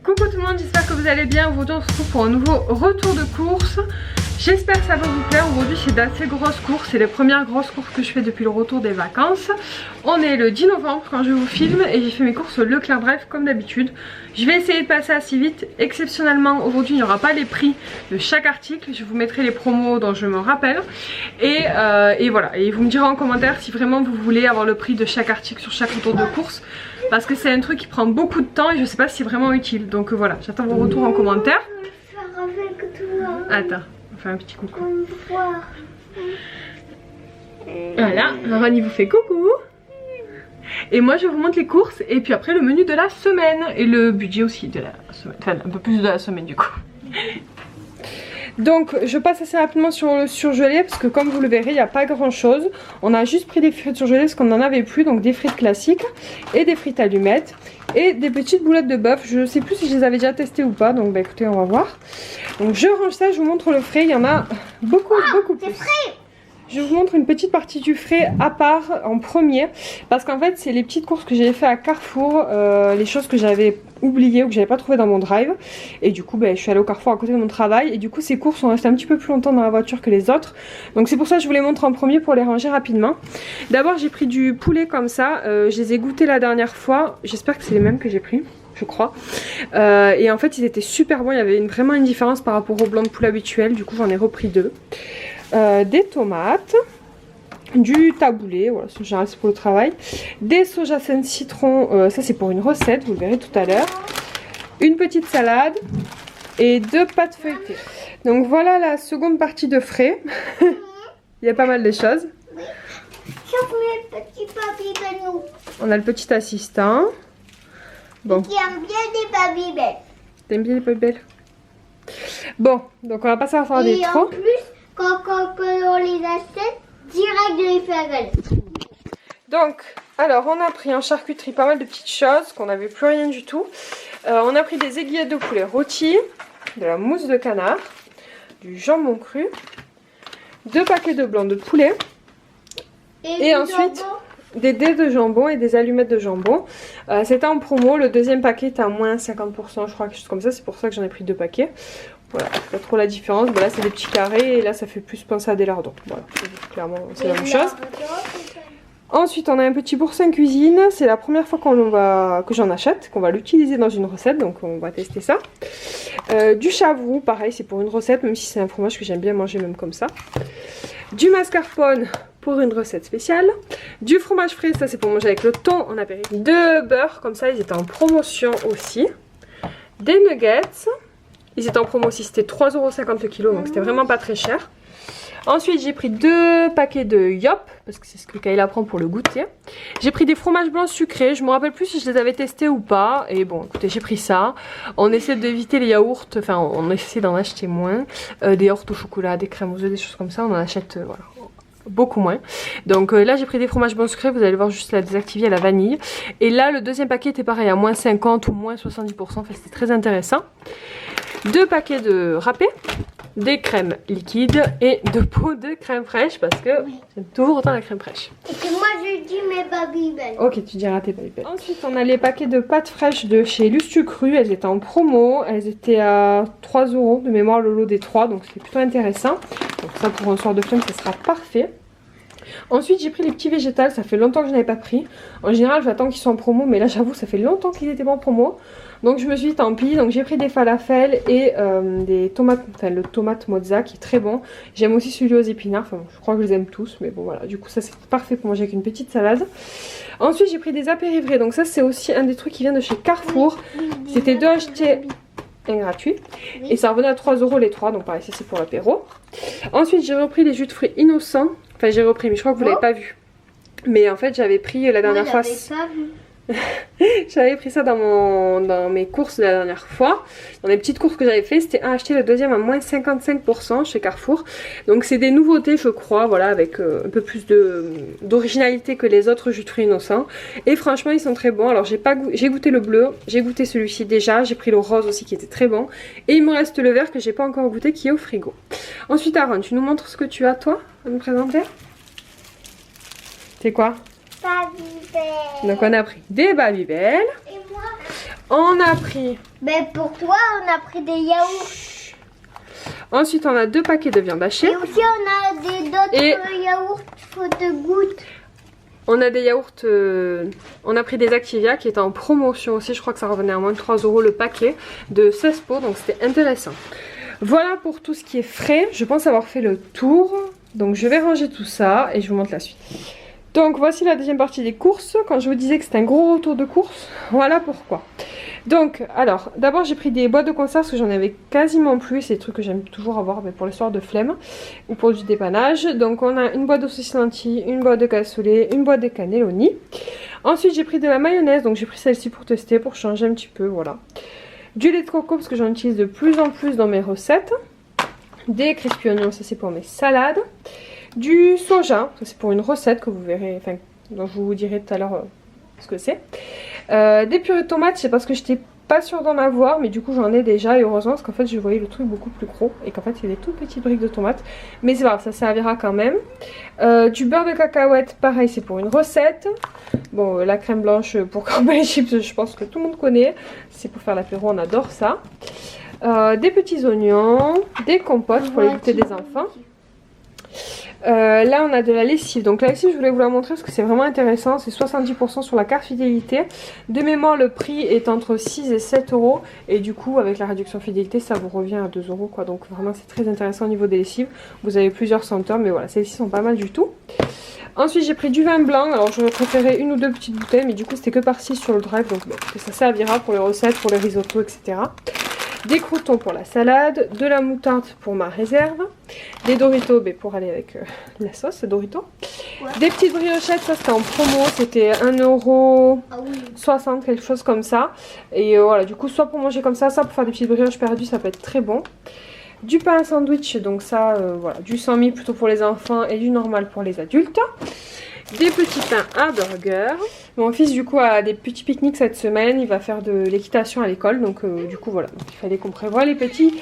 Coucou tout le monde, j'espère que vous allez bien. Aujourd'hui on se retrouve pour un nouveau retour de course. J'espère que ça va vous plaire. Aujourd'hui c'est d'assez grosses courses, c'est les premières grosses courses que je fais depuis le retour des vacances. On est le 10 novembre quand je vous filme et j'ai fait mes courses Leclerc Bref comme d'habitude. Je vais essayer de passer assez vite. Exceptionnellement aujourd'hui il n'y aura pas les prix de chaque article. Je vous mettrai les promos dont je me rappelle. Et voilà, et vous me direz en commentaire si vraiment vous voulez avoir le prix de chaque article sur chaque retour de course. Parce que c'est un truc qui prend beaucoup de temps et je sais pas si c'est vraiment utile. Donc voilà, j'attends vos retours en commentaire. Attends, on fait un petit coucou. Voilà, Ron il vous fait coucou. Et moi je vous montre les courses et puis après le menu de la semaine. Et le budget aussi de la semaine, enfin un peu plus de la semaine du coup. Donc je passe assez rapidement sur le surgelé parce que comme vous le verrez il n'y a pas grand chose. On a juste pris des frites surgelées parce qu'on n'en avait plus, donc des frites classiques et des frites allumettes et des petites boulettes de bœuf. Je sais plus si je les avais déjà testées ou pas, donc bah écoutez on va voir. Donc je range ça, je vous montre le frais, il y en a beaucoup plus. Je vous montre une petite partie du frais à part en premier parce qu'en fait c'est les petites courses que j'avais fait à Carrefour, les choses que j'avais oubliées ou que j'avais pas trouvé dans mon drive et du coup je suis allée au Carrefour à côté de mon travail et du coup ces courses sont restées un petit peu plus longtemps dans la voiture que les autres, donc c'est pour ça que je vous les montre en premier pour les ranger rapidement. D'abord j'ai pris du poulet comme ça, je les ai goûtés la dernière fois, j'espère que c'est les mêmes que j'ai pris, je crois, et en fait ils étaient super bons, il y avait vraiment une différence par rapport au blanc de poulet habituel, du coup j'en ai repris deux. Des tomates, du taboulé, voilà, en général c'est pour le travail, des soja sans citron, ça c'est pour une recette, vous le verrez tout à l'heure, une petite salade et deux pâtes feuilletées. Donc voilà la seconde partie de frais. Il y a pas mal de choses. On a le petit assistant. Bon. Qui aime bien les Babybel. T'aimes bien les Babybel? Bon, donc on va pas savoir faire des trop. Et en plus, quand on les achète, direct de les faire avaler. Donc, alors on a pris en charcuterie pas mal de petites choses, qu'on n'avait plus rien du tout. On a pris des aiguillettes de poulet rôti, de la mousse de canard, du jambon cru, 2 paquets de blanc de poulet, et ensuite des dés de jambon et des allumettes de jambon. C'était en promo, le deuxième paquet était à moins 50%, je crois, quelque chose comme ça, c'est pour ça que j'en ai pris 2 paquets. Voilà, pas trop la différence. Bon, là c'est des petits carrés et là ça fait plus penser à des lardons. Voilà, clairement c'est la même chose. Ensuite on a un petit boursin cuisine. C'est la première fois que j'en achète, qu'on va l'utiliser dans une recette, donc on va tester ça. Du chavroux, pareil c'est pour une recette, même si c'est un fromage que j'aime bien manger même comme ça. Du mascarpone pour une recette spéciale. Du fromage frais, ça c'est pour manger avec le thon en apéritif. De beurre, comme ça ils étaient en promotion aussi. Des nuggets. Ils étaient en promo aussi, c'était 3,50€ le kilo, donc c'était vraiment pas très cher. Ensuite j'ai pris 2 paquets de Yop, parce que c'est ce que Kayla prend pour le goûter. J'ai pris des fromages blancs sucrés, je me rappelle plus si je les avais testés ou pas. Et bon écoutez, j'ai pris ça. On essaie d'éviter les yaourts, enfin on essaie d'en acheter moins. Des yaourts au chocolat, des crèmes aux œufs, des choses comme ça, on en achète voilà, beaucoup moins. Donc là j'ai pris des fromages blancs sucrés, vous allez voir juste la désactivée à la vanille. Et là le deuxième paquet était pareil à moins 50 ou moins 70%, enfin c'était très intéressant. 2 paquets de râpé, des crèmes liquides et 2 pots de crème fraîche parce que j'aime toujours autant la crème fraîche. Et que moi je dis mes Babybel. Ok, tu diras tes Babybel. Ensuite on a les paquets de pâtes fraîches de chez Lustu Cru, elles étaient en promo, elles étaient à 3€ de mémoire le lot des 3, donc c'était plutôt intéressant. Donc ça pour un soir de flemme ça sera parfait. Ensuite j'ai pris les petits végétales, ça fait longtemps que je n'avais pas pris. En général j'attends qu'ils soient en promo, mais là j'avoue ça fait longtemps qu'ils étaient pas en promo. Donc je me suis dit tant pis, donc j'ai pris des falafels et des tomates, enfin le tomate mozza qui est très bon. J'aime aussi celui aux épinards, enfin je crois que je les aime tous, mais bon voilà, du coup ça c'est parfait pour manger avec une petite salade. Ensuite j'ai pris des apérivrés, donc ça c'est aussi un des trucs qui vient de chez Carrefour. C'était 2 achetés un gratuit et ça revenait à 3€ les 3, donc pareil ça c'est pour l'apéro. Ensuite j'ai repris les jus de fruits innocents, enfin j'ai repris mais je crois que vous l'avez pas vu. Mais en fait j'avais pris la dernière fois... J'avais pris ça dans mes courses de la dernière fois. Dans les petites courses que j'avais fait, c'était un acheté, le deuxième à moins 55% chez Carrefour. Donc c'est des nouveautés je crois, voilà, avec un peu plus d'originalité que les autres jus de fruits innocents. Et franchement ils sont très bons. Alors j'ai goûté le bleu, j'ai goûté celui-ci déjà, j'ai pris le rose aussi qui était très bon. Et il me reste le vert que j'ai pas encore goûté qui est au frigo. Ensuite Aaron, tu nous montres ce que tu as toi à nous présenter? C'est quoi? Babybel. Donc on a pris des Babybel. Et moi On a pris... Mais pour toi, on a pris des yaourts. Ensuite, on a 2 paquets de viande hachée. Et aussi, on a d'autres yaourts de gouttes. On a des yaourts, on a pris des Activia qui étaient en promotion aussi. Je crois que ça revenait à moins de 3 € le paquet de 16 pots, donc c'était intéressant. Voilà pour tout ce qui est frais. Je pense avoir fait le tour. Donc je vais ranger tout ça et je vous montre la suite. Donc voici la deuxième partie des courses. Quand je vous disais que c'était un gros retour de course, voilà pourquoi. Donc alors d'abord j'ai pris des boîtes de conserve parce que j'en avais quasiment plus. C'est des trucs que j'aime toujours avoir pour les soirs de flemme ou pour du dépannage. Donc on a une boîte de saucisses lentilles, une boîte de cassoulet, une boîte de cannelloni. Ensuite j'ai pris de la mayonnaise, donc j'ai pris celle-ci pour tester, pour changer un petit peu, voilà. Du lait de coco parce que j'en utilise de plus en plus dans mes recettes. Des crispy oignons, ça c'est pour mes salades. Du soja, ça c'est pour une recette que vous verrez, enfin dont je vous dirai tout à l'heure ce que c'est. Des purées de tomates, c'est parce que j'étais pas sûre d'en avoir, mais du coup j'en ai déjà et heureusement parce qu'en fait je voyais le truc beaucoup plus gros et qu'en fait il y a des toutes petites briques de tomates. Mais c'est pas grave, ça servira quand même. Du beurre de cacahuète, pareil c'est pour une recette. Bon la crème blanche pour cramer les chips, je pense que tout le monde connaît. C'est pour faire l'apéro, on adore ça. Des petits oignons, des compotes pour les goûter des enfants. Là on a de la lessive, donc la lessive je voulais vous la montrer parce que c'est vraiment intéressant, c'est 70% sur la carte fidélité. De mémoire le prix est entre 6 et 7 € et du coup avec la réduction fidélité ça vous revient à 2 € quoi, donc vraiment c'est très intéressant au niveau des lessives. Vous avez plusieurs senteurs mais voilà, celles-ci sont pas mal du tout. Ensuite j'ai pris du vin blanc, alors j'aurais préféré une ou deux petites bouteilles mais du coup c'était que par 6 sur le drive, donc bon, ça servira pour les recettes, pour les risottos etc. Des croûtons pour la salade, de la moutarde pour ma réserve, des Doritos pour aller avec la sauce Doritos, des petites briochettes, ça c'était en promo, c'était 1,60 €, quelque chose comme ça. Et voilà, du coup soit pour manger comme ça, soit pour faire des petites brioches perdues, ça peut être très bon. Du pain à sandwich, donc ça voilà, du 100 000 plutôt pour les enfants et du normal pour les adultes. Des petits pains à burger. Mon fils du coup a des petits pique-niques cette semaine, il va faire de l'équitation à l'école, donc du coup voilà, il fallait qu'on prévoie les petits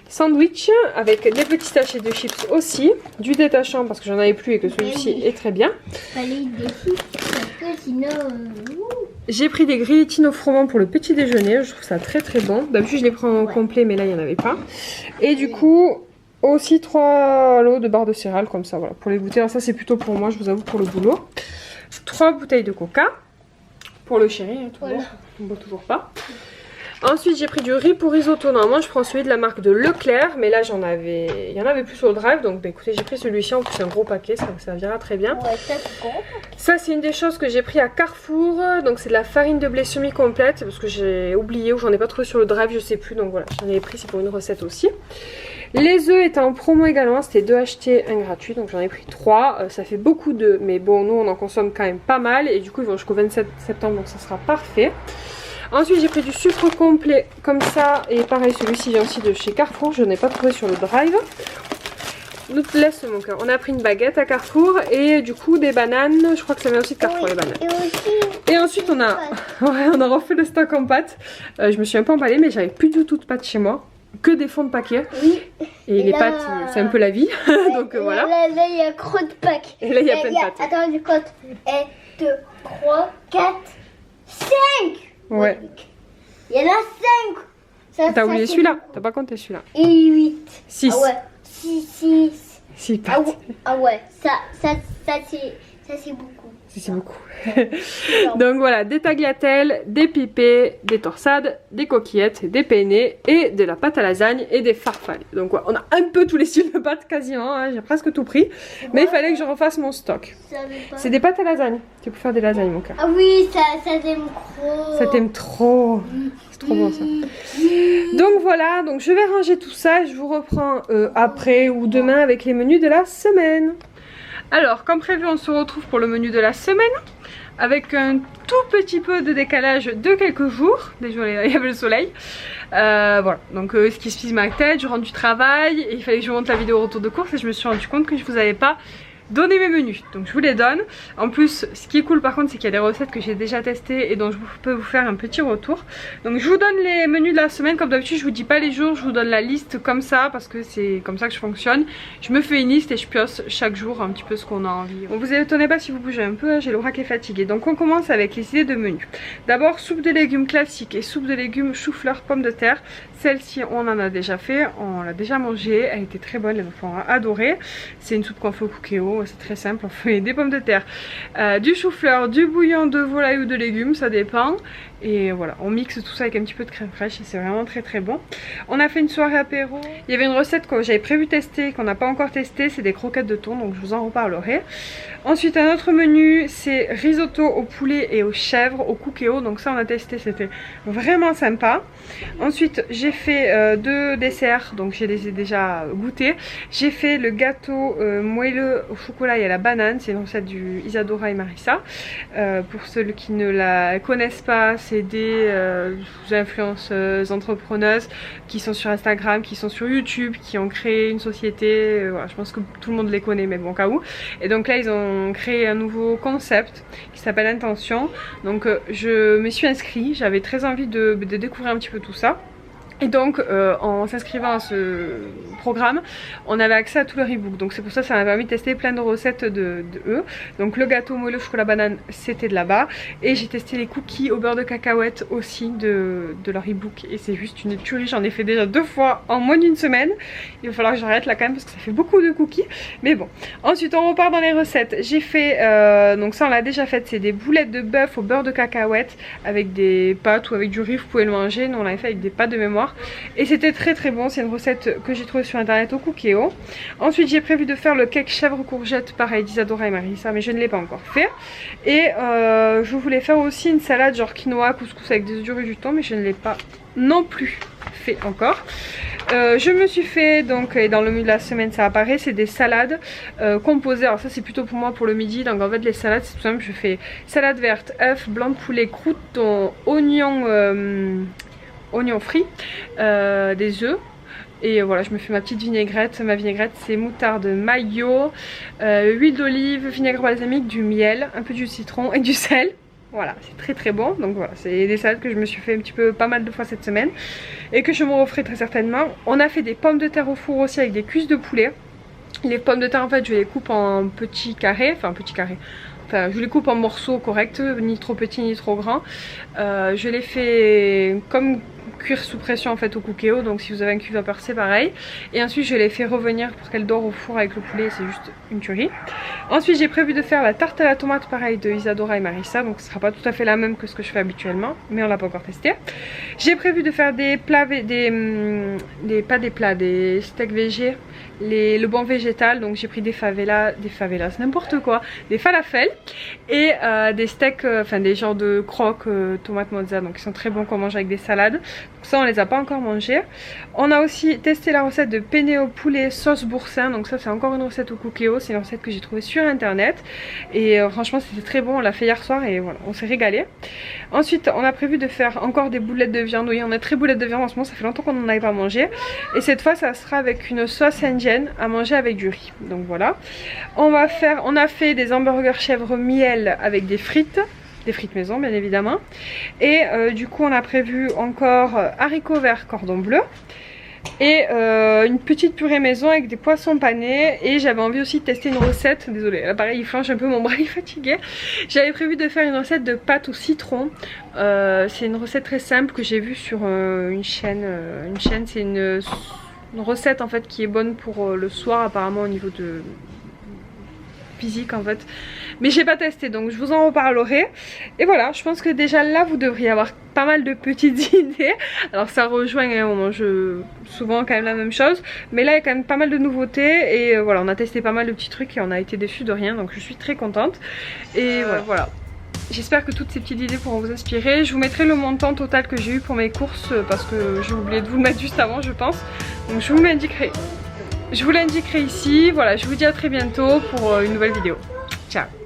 sandwichs avec des petits sachets de chips aussi, du détachant parce que j'en avais plus et que celui-ci est très bien. Fallait des chips parce que sinon... J'ai pris des grillitines au froment pour le petit déjeuner, je trouve ça très très bon. D'habitude je les prends en complet mais là il n'y en avait pas. Et du coup... aussi 3 lots de barres de céréales comme ça, voilà, pour les goûter. Alors ça c'est plutôt pour moi, je vous avoue, pour le boulot. 3 bouteilles de coca pour le chéri, hein, toujours, voilà. On ne boit toujours pas. Ensuite j'ai pris du riz pour risotto. Normalement je prends celui de la marque de Leclerc, mais là il y en avait plus sur le drive, donc bah, écoutez j'ai pris celui-ci, en plus c'est un gros paquet, ça me servira très bien. Ouais, ça c'est une des choses que j'ai pris à Carrefour, donc c'est de la farine de blé semi-complète, parce que j'ai oublié ou j'en ai pas trouvé sur le drive, je sais plus, donc voilà, j'en ai pris, c'est pour une recette aussi. Les œufs étaient en promo également, c'était 2 achetés 1 gratuit, donc j'en ai pris 3, ça fait beaucoup d'œufs, mais bon nous on en consomme quand même pas mal, et du coup ils vont jusqu'au 27 septembre, donc ça sera parfait. Ensuite j'ai pris du sucre complet comme ça, et pareil celui-ci vient aussi de chez Carrefour, je n'ai pas trouvé sur le drive. Nous laisse mon cœur. On a pris une baguette à Carrefour et du coup des bananes, je crois que ça vient aussi de Carrefour, oui, les bananes. Et ensuite on a, ouais, on a refait le stock en pâtes, je me suis un peu emballée mais j'avais plus du tout de pâtes chez moi. Que des fonds de paquet. Oui. Et les pâtes, c'est un peu la vie. Donc voilà. Là, il y a trop de packs. Et là, il y a plein de pâtes. Attends, du compte. 1, 2, 3, 4, 5. Ouais. Il y en a 5. T'as oublié celui-là. T'as pas compté celui-là. Et 8. 6. Ah ouais. 6. 6 pâtes. Ah ouais. Ça c'est beaucoup. C'est beaucoup. Donc voilà, des tagliatelles, des pipés, des torsades, des coquillettes, des penne et de la pâte à lasagne et des farfales. Donc ouais, on a un peu tous les styles de pâtes quasiment, hein, j'ai presque tout pris. Mais il fallait que je refasse mon stock. C'est des pâtes à lasagne. Tu peux faire des lasagnes mon cœur. Ah oui, ça t'aime trop. Ça t'aime trop. C'est trop bon ça. Donc voilà, donc je vais ranger tout ça et je vous reprends après ou demain avec les menus de la semaine. Alors, comme prévu, on se retrouve pour le menu de la semaine avec un tout petit peu de décalage de quelques jours. Désolé, il y avait le soleil. Voilà, donc ce qui se pisse ma tête, je rentre du travail et il fallait que je monte la vidéo retour de course et je me suis rendu compte que je vous avais pas donner mes menus. Donc je vous les donne. En plus, ce qui est cool par contre, c'est qu'il y a des recettes que j'ai déjà testées et dont je peux vous faire un petit retour. Donc je vous donne les menus de la semaine. Comme d'habitude, je vous dis pas les jours, je vous donne la liste comme ça parce que c'est comme ça que je fonctionne. Je me fais une liste et je pioche chaque jour un petit peu ce qu'on a envie. Bon, vous étonnez pas si vous bougez un peu, hein, j'ai le bras qui est fatigué. Donc on commence avec les idées de menus. D'abord, soupe de légumes classique et soupe de légumes chou-fleur pommes de terre. Celle-ci, on en a déjà fait, on l'a déjà mangée, elle était très bonne, les enfants ont adoré. C'est une soupe qu'on fait au Cookéo, c'est très simple, on fait des pommes de terre, du chou-fleur, du bouillon de volaille ou de légumes, ça dépend. Et voilà, on mixe tout ça avec un petit peu de crème fraîche et c'est vraiment très très bon. On a fait une soirée apéro. Il y avait une recette que j'avais prévu tester, qu'on n'a pas encore testé, c'est des croquettes de thon, donc je vous en reparlerai. Ensuite, un autre menu, c'est risotto au poulet et aux chèvres au Cookéo, donc ça on a testé, c'était vraiment sympa. Ensuite, j'ai fait 2 desserts, donc j'ai déjà goûté. J'ai fait le gâteau moelleux au chocolat et à la banane, c'est une recette du Isadora et Marissa. Pour ceux qui ne la connaissent pas, c'est des influenceuses, entrepreneuses qui sont sur Instagram, qui sont sur YouTube, qui ont créé une société. Voilà, je pense que tout le monde les connaît, mais bon, au cas où. Et donc là, ils ont créé un nouveau concept qui s'appelle Intention. Donc je me suis inscrite, j'avais très envie de découvrir un petit peu tout ça. Et donc en s'inscrivant à ce programme, on avait accès à tout leur ebook. Donc c'est pour ça que ça m'a permis de tester plein de recettes de eux. Donc le gâteau moelleux chocolat banane, c'était de là-bas. Et j'ai testé les cookies au beurre de cacahuète aussi de leur ebook. Et c'est juste une tuerie, j'en ai fait déjà 2 fois en moins d'une semaine. Il va falloir que j'arrête là quand même parce que ça fait beaucoup de cookies. Mais bon, ensuite on repart dans les recettes. J'ai fait, donc ça on l'a déjà fait, c'est des boulettes de bœuf au beurre de cacahuète avec des pâtes ou avec du riz, vous pouvez le manger. Nous on l'avait fait avec des pâtes de mémoire. Et c'était très très bon, c'est une recette que j'ai trouvée sur internet au Cookéo. Ensuite j'ai prévu de faire le cake chèvre courgette, pareil d'Isadora et Marissa, mais je ne l'ai pas encore fait. Et je voulais faire aussi une salade genre quinoa, couscous avec des œufs durs et du thon, mais je ne l'ai pas non plus fait encore. Je me suis fait donc, et dans le menu de la semaine ça apparaît, c'est des salades composées. Alors ça c'est plutôt pour moi pour le midi. Donc en fait les salades c'est tout simple, je fais salade verte, œuf, blanc de poulet, croûtons, oignons frits, des œufs. Et voilà, je me fais ma petite vinaigrette. Ma vinaigrette c'est moutarde mayo, huile d'olive, vinaigre balsamique, du miel, un peu du citron et du sel. Voilà, c'est très très bon. Donc voilà, c'est des salades que je me suis fait un petit peu pas mal de fois cette semaine et que je me referai très certainement. On a fait des pommes de terre au four aussi avec des cuisses de poulet. Les pommes de terre en fait je les coupe en petits carrés, enfin je les coupe en morceaux corrects, ni trop petits ni trop grands. Je les fais comme cuire sous pression en fait au Cookéo, donc si vous avez un cuve vapeur c'est pareil. Et ensuite je les fais revenir pour qu'elles dorent au four avec le poulet, c'est juste une tuerie. Ensuite j'ai prévu de faire la tarte à la tomate pareil de Isadora et Marissa, donc ce sera pas tout à fait la même que ce que je fais habituellement, mais on l'a pas encore testé. J'ai prévu de faire des plats, des steaks végés, le bon végétal, donc j'ai pris des favelas, c'est n'importe quoi, des falafels et des steaks, enfin des genres de croques, tomates mozza, donc ils sont très bons qu'on mange avec des salades. Donc ça on les a pas encore mangés. On a aussi testé la recette de penne au poulet sauce boursin, donc ça c'est encore une recette au Cookéo, c'est une recette que j'ai trouvée sur internet et franchement c'était très bon, on l'a fait hier soir et voilà, on s'est régalé. Ensuite on a prévu de faire encore des boulettes de viande, oui on a très boulettes de viande en ce moment, ça fait longtemps qu'on n'en avait pas mangé et cette fois ça sera avec une sauce indienne à manger avec du riz. Donc voilà, on a fait des hamburgers chèvre miel avec des frites maison bien évidemment, et du coup on a prévu encore haricots verts cordon bleu et une petite purée maison avec des poissons panés. Et j'avais envie aussi de tester une recette, désolée là pareil il flanche un peu, mon bras est fatigué. J'avais prévu de faire une recette de pâte au citron. C'est une recette très simple que j'ai vue sur une chaîne, c'est une recette en fait qui est bonne pour le soir apparemment au niveau de physique en fait, mais j'ai pas testé donc je vous en reparlerai. Et voilà, je pense que déjà là vous devriez avoir pas mal de petites idées. Alors ça rejoint, on mange souvent quand même la même chose, mais là il y a quand même pas mal de nouveautés et voilà, on a testé pas mal de petits trucs et on a été déçus de rien, donc je suis très contente. Et voilà. J'espère que toutes ces petites idées pourront vous inspirer. Je vous mettrai le montant total que j'ai eu pour mes courses parce que j'ai oublié de vous le mettre juste avant je pense, donc je vous l'indiquerai. Je vous l'indiquerai ici. Voilà, je vous dis à très bientôt pour une nouvelle vidéo. Ciao.